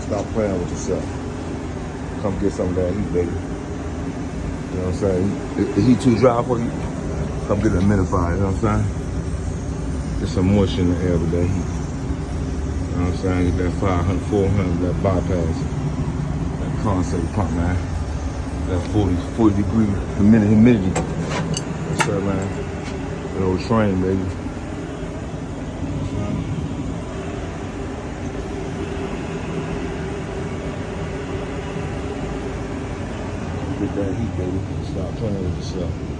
Stop playing with yourself. Come get some of that heat, baby. You know what I'm saying? Is the heat too dry for you? Come get a humidifier, you know what I'm saying? Get some moisture in the air with that heat. You know what I'm saying? Get that 500, 400, that bypass. That condensate pump, man. That 40 degree humidity. That's it, man. That old train, baby. Get that heat, baby. Stop playing with yourself.